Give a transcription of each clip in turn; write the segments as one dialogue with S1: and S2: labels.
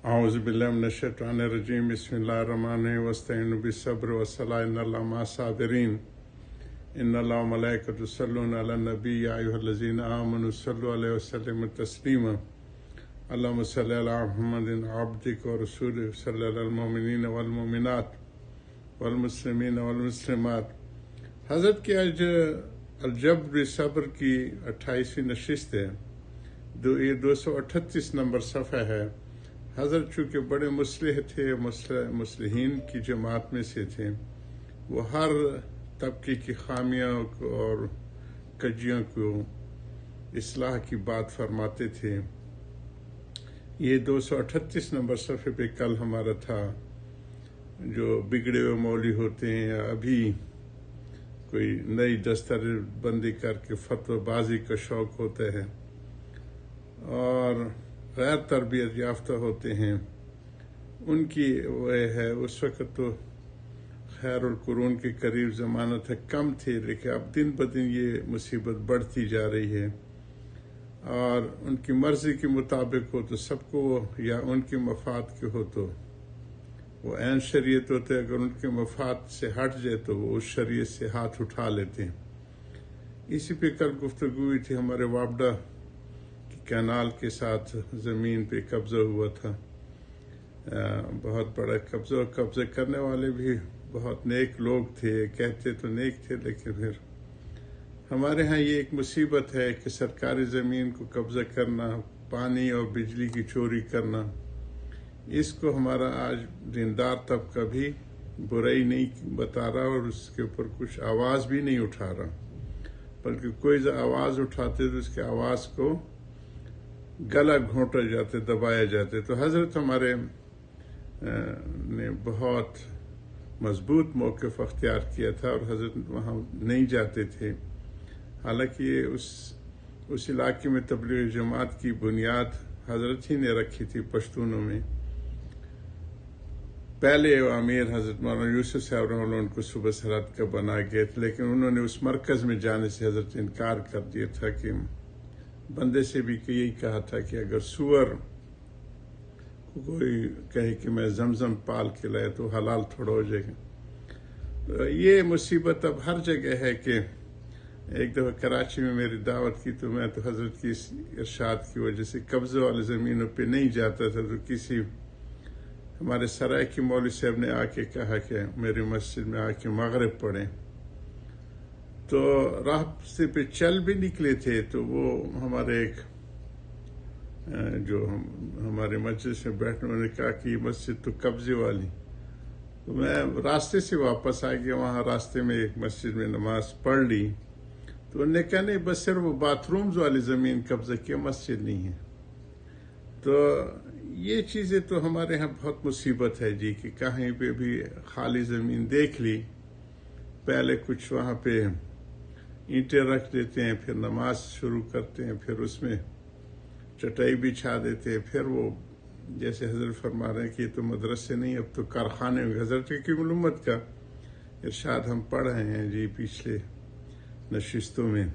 S1: أعوذ بالله من الشيطان الرجيم بسم الله الرحمن الرحيم واستعينوا بالصبر والصلاة إن الله مع الصابرين إن الله وملائكته يصلون على النبي يا أيها الذين آمنوا صلوا عليه وسلموا تسليما اللهم صل على محمد عبدك ورسولك صلى على المؤمنين والمؤمنات والمسلمين والمسلمات. حضرت کی آج الجبر صبر کی 28ویں نشست ہے. یہ 238 نمبر صفحہ ہے. حضرت چونکہ بڑے مصلح تھے، مصلحین کی جماعت میں سے تھے، وہ ہر طبقے کی خامیاں اور کجیوں کو اصلاح کی بات فرماتے تھے. یہ 238 نمبر صفحے پہ کل ہمارا تھا. جو بگڑے ہوئے مولوی ہوتے ہیں یا ابھی کوئی نئی دستر بندی کر کے فتوی بازی کا شوق ہوتا ہے اور غیر تربیت یافتہ ہوتے ہیں، ان کی وہ ہے. اس وقت تو خیر القرون کے قریب زمانہ تھا، کم تھے، لیکن اب دن بدن یہ مصیبت بڑھتی جا رہی ہے. اور ان کی مرضی کے مطابق ہو تو سب کو، یا ان کے مفاد کے ہو تو وہ عین شریعت ہوتے، اگر ان کے مفاد سے ہٹ جائے تو وہ اس شریعت سے ہاتھ اٹھا لیتے ہیں. اسی پہ کل گفتگو ہوئی تھی. ہمارے وابڈا کی کینال کے ساتھ زمین پہ قبضہ ہوا تھا، بہت بڑا قبضہ کرنے والے بھی بہت نیک لوگ تھے، کہتے تو نیک تھے، لیکن پھر ہمارے ہاں یہ ایک مصیبت ہے کہ سرکاری زمین کو قبضہ کرنا، پانی اور بجلی کی چوری کرنا، اس کو ہمارا آج دیندار طبقہ بھی برائی نہیں بتا رہا اور اس کے اوپر کچھ آواز بھی نہیں اٹھا رہا، بلکہ کوئی آواز اٹھاتے تو اس کے آواز کو گلا گھونٹا جاتے، دبایا جاتے. تو حضرت ہمارے نے بہت مضبوط موقف اختیار کیا تھا اور حضرت وہاں نہیں جاتے تھے. حالانکہ یہ اس علاقے میں تبلیغ جماعت کی بنیاد حضرت ہی نے رکھی تھی. پشتونوں میں پہلے امیر حضرت مولانا یوسف صاحب رحمہ اللہ ان کو صوبہ سرحد کا بنا گئے تھے، لیکن انہوں نے اس مرکز میں جانے سے حضرت انکار کر دیا تھا. کہ بندے سے بھی یہی کہا تھا کہ اگر سور کوئی کہے کہ میں زمزم پال کے لائے تو حلال تھوڑا ہو جائے گا. یہ مصیبت اب ہر جگہ ہے. کہ ایک دفعہ کراچی میں میری دعوت کی تو میں تو حضرت کی ارشاد کی وجہ سے قبضے والے زمینوں پہ نہیں جاتا تھا. تو کسی ہمارے سرائے کی مولوی صاحب نے آ کے کہا کہ میری مسجد میں آ کے مغرب پڑھیں. تو راستے پہ چل بھی نکلے تھے تو وہ ہمارے ایک جو ہمارے مسجد میں بیٹھنے، انہوں نے کہا کہ یہ مسجد تو قبضے والی. تو میں راستے سے واپس آ گیا. وہاں راستے میں ایک مسجد میں نماز پڑھ لی تو انہوں نے کہا نہیں، بس صرف وہ باتھ رومز والی زمین قبضہ کیا، مسجد نہیں ہے. تو یہ چیزیں تو ہمارے ہاں بہت مصیبت ہے جی، کہ کہیں پہ بھی خالی زمین دیکھ لی، پہلے کچھ وہاں پہ اینٹیں رکھ دیتے ہیں، پھر نماز شروع کرتے ہیں، پھر اس میں چٹائی بچھا دیتے ہیں، پھر وہ جیسے حضرت فرما رہے ہیں کہ یہ تو مدرسے نہیں، اب تو کارخانے میں. حضرت کی علومت کا ارشاد ہم پڑھ رہے ہیں جی پچھلے نشستوں میں.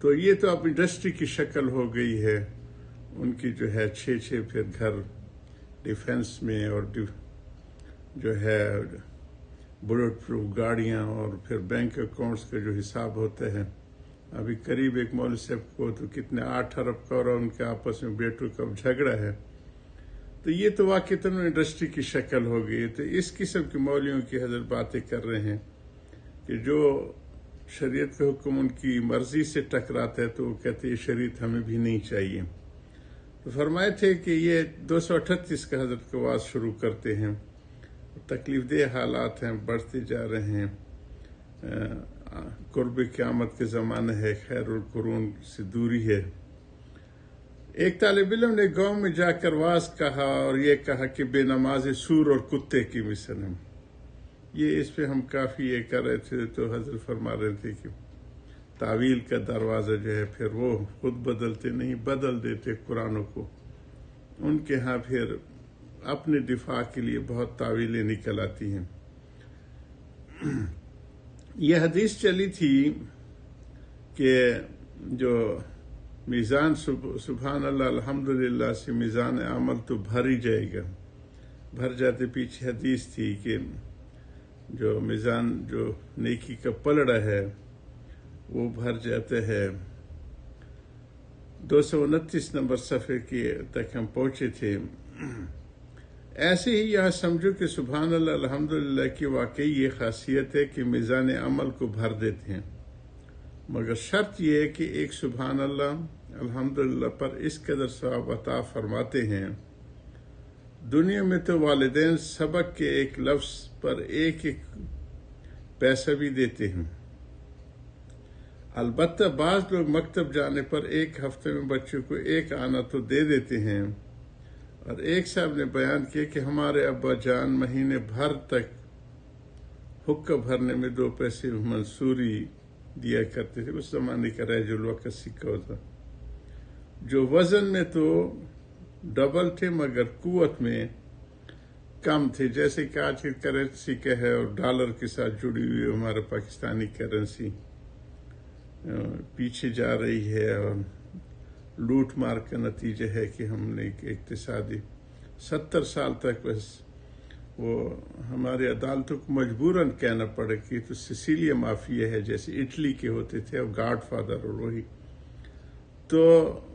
S1: تو یہ تو اب انڈسٹری کی شکل ہو گئی ہے. ان کی جو ہے 6 پھر گھر ڈیفنس میں، اور جو ہے بلٹ پروف گاڑیاں، اور پھر بینک اکاؤنٹس کا جو حساب ہوتا ہے. ابھی قریب ایک مولوی صاحب کو تو کتنے 8 ارب کا، اور ان کے آپس میں بیٹوں کا جھگڑا ہے. تو یہ تو واقعتاً انڈسٹری کی شکل ہو گئی. تو اس قسم کے مولویوں کی حضرت باتیں کر رہے ہیں کہ جو شریعت کا حکم ان کی مرضی سے ٹکراتا ہے تو وہ کہتے ہیں یہ شریعت ہمیں بھی نہیں چاہیے. تو فرمائے تھے کہ یہ 238 کا حضرت کا واز شروع کرتے ہیں. تکلیف دہ حالات ہیں، بڑھتے جا رہے ہیں. قرب قیامت کے زمانہ ہے، خیر القرون سے دوری ہے. ایک طالب علم نے گاؤں میں جا کر واز کہا اور یہ کہا کہ بے نماز سور اور کتے کی مثل ہم. یہ اس پہ ہم کافی یہ کر رہے تھے تو حضرت فرما رہے تھے کہ تعویل کا دروازہ جو ہے پھر وہ خود بدلتے نہیں، بدل دیتے قرآنوں کو. ان کے ہاں پھر اپنے دفاع کے لیے بہت تعویلیں نکل آتی ہیں. یہ حدیث چلی تھی کہ جو میزان سبحان اللہ الحمدللہ سے میزان عمل تو بھر ہی جائے گا، بھر جاتے۔ پیچھے حدیث تھی کہ جو میزان جو نیکی کا پلڑا ہے وہ بھر جاتا ہے۔ 229 نمبر صفحے کی تک ہم پہنچے تھے۔ ایسے ہی یہاں سمجھو کہ سبحان اللہ الحمدللہ کی واقعی یہ خاصیت ہے کہ میزان عمل کو بھر دیتے ہیں، مگر شرط یہ ہے کہ ایک سبحان اللہ الحمدللہ پر اس قدر ثواب عطا فرماتے ہیں۔ دنیا میں تو والدین سبق کے ایک لفظ پر ایک ایک پیسہ بھی دیتے ہیں، البتہ بعض لوگ مکتب جانے پر ایک ہفتے میں بچوں کو ایک آنا تو دے دیتے ہیں، اور ایک صاحب نے بیان کیا کہ ہمارے ابا جان مہینے بھر تک حقہ بھرنے میں 2 پیسے منصوری دیا کرتے تھے۔ اس زمانے کا رائج الوقت سکہ ہوتا جو وزن میں تو ڈبل تھے مگر قوت میں کم تھے، جیسے کہ آج کی کرنسی کا ہے اور ڈالر کے ساتھ جڑی ہوئی ہمارا پاکستانی کرنسی پیچھے جا رہی ہے، اور لوٹ مار کا نتیجہ ہے کہ ہم نے اقتصادی 70 سال تک بس وہ ہمارے عدالتوں کو مجبوراً کہنا پڑے کہ تو سسیلیا مافیا ہے، جیسے اٹلی کے ہوتے تھے اور گاڈ فادر اور وہی، تو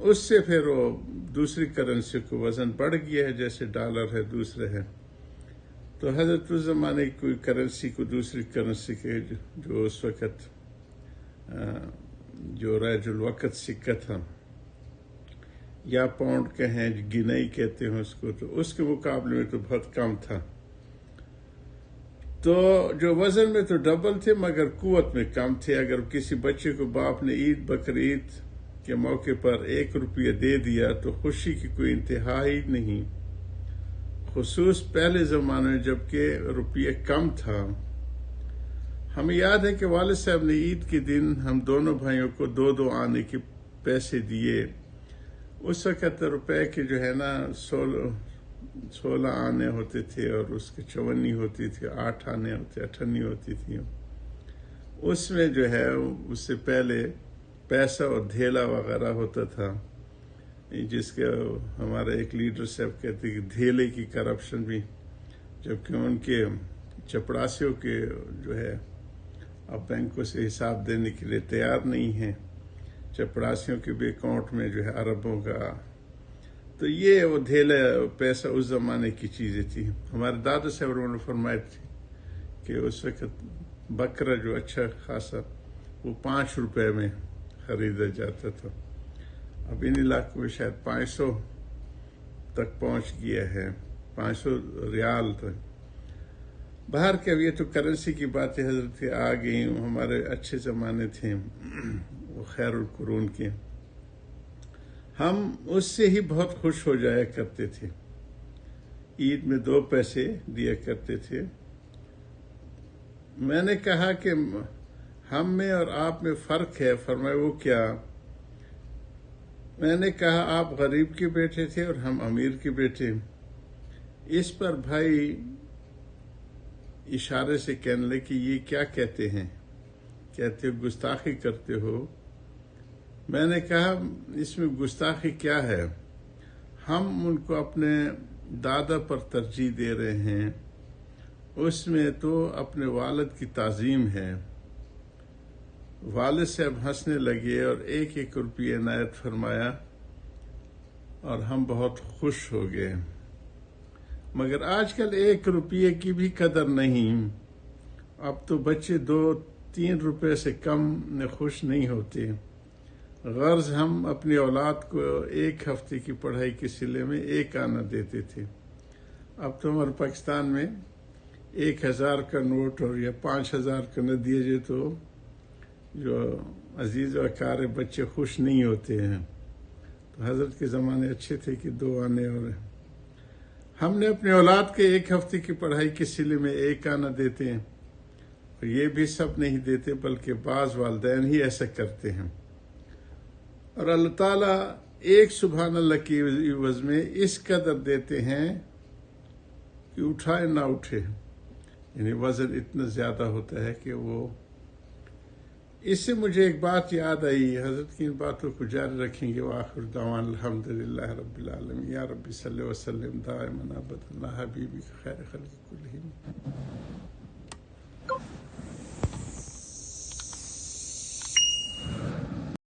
S1: اس سے پھر وہ دوسری کرنسی کو وزن بڑھ گیا ہے، جیسے ڈالر ہے دوسرے ہے، تو حضرت اس زمانے کی کوئی کرنسی کو دوسری کرنسی کے جو اس وقت جو رائج الوقت سکہ تھا یا پاؤنڈ کہیں گنئی کہتے ہیں اس کو، تو اس کے مقابلے میں تو بہت کم تھا، تو جو وزن میں تو ڈبل تھے مگر قوت میں کم تھے۔ اگر کسی بچے کو باپ نے عید بقرعید کے موقع پر 1 روپیہ دے دیا تو خوشی کی کوئی انتہا ہی نہیں، خصوص پہلے زمانے میں جب کہ روپیہ کم تھا۔ ہمیں یاد ہے کہ والد صاحب نے عید کے دن ہم دونوں بھائیوں کو 2 آنے کے پیسے دیے۔ اس وقت روپے کے جو ہے نا 16 آنے ہوتے تھے اور اس کے 54 ہوتی تھی، 8 آنے ہوتے 58 ہوتی تھی۔ اس میں جو ہے اس سے پہلے پیسہ اور دھیلا وغیرہ ہوتا تھا، جس کے ہمارا ایک لیڈر صاحب کہتے کہ دھیلے کی کرپشن بھی، جبکہ ان کے چپڑاسیوں کے جو ہے اب بینکوں سے حساب دینے کے لیے تیار نہیں ہیں، چپڑاسیوں کے بھی اکاؤنٹ میں جو ہے اربوں کا، تو یہ وہ دھیلا پیسہ اس زمانے کی چیزیں تھی۔ ہمارے دادا صاحب نے فرمایا تھی کہ اس وقت بکرا جو اچھا خاصا وہ 5 روپے میں خریدا جاتا تھا، اب ان علاقوں میں شاید 500 تک پہنچ گیا ہے، 500 ریال تک۔ باہر کے اب یہ تو کرنسی کی باتیں حضرت آ گئی، ہمارے اچھے زمانے تھے وہ خیر القرون کے، ہم اس سے ہی بہت خوش ہو جایا کرتے تھے، عید میں 2 پیسے دیا کرتے تھے۔ میں نے کہا کہ ہم میں اور آپ میں فرق ہے، فرمایا وہ کیا؟ میں نے کہا آپ غریب کے بیٹے تھے اور ہم امیر کے بیٹے۔ اس پر بھائی اشارے سے کہنے لگے کہ یہ کیا کہتے ہیں، کہتے ہو گستاخی کرتے ہو۔ میں نے کہا اس میں گستاخی کیا ہے، ہم ان کو اپنے دادا پر ترجیح دے رہے ہیں، اس میں تو اپنے والد کی تعظیم ہے۔ والد صاحب ہنسنے لگے اور 1 روپیہ عنایت فرمایا اور ہم بہت خوش ہو گئے، مگر آج کل 1 روپیے کی بھی قدر نہیں، اب تو بچے 2-3 روپے سے کم میں خوش نہیں ہوتے۔ غرض ہم اپنی اولاد کو 1 ہفتے کی پڑھائی کے سلے میں 1 آنا دیتے تھے، اب تو ہمارے پاکستان میں 1000 کا نوٹ اور یا 5000 کا نہ دیا جائے تو جو عزیز و اقارب بچے خوش نہیں ہوتے ہیں۔ تو حضرت کے زمانے اچھے تھے کہ 2 آنے، اور ہم نے اپنے اولاد کے 1 ہفتے کی پڑھائی کے سلے میں 1 آنا دیتے ہیں، اور یہ بھی سب نہیں دیتے بلکہ بعض والدین ہی ایسا کرتے ہیں، اور اللہ تعالیٰ ایک سبحان اللہ کی عوض میں اس قدر دیتے ہیں کہ اٹھائے نہ اٹھے، یعنی وزن اتنا زیادہ ہوتا ہے کہ وہ اس سے مجھے ایک بات یاد آئی، حضرت کی ان باتوں کو جاری رکھیں گے. وآخر دعوان الحمدللہ رب العالمین. یا رب صلی وسلم دائما ابدا اللہ حبیبی خیر خلق کلہم.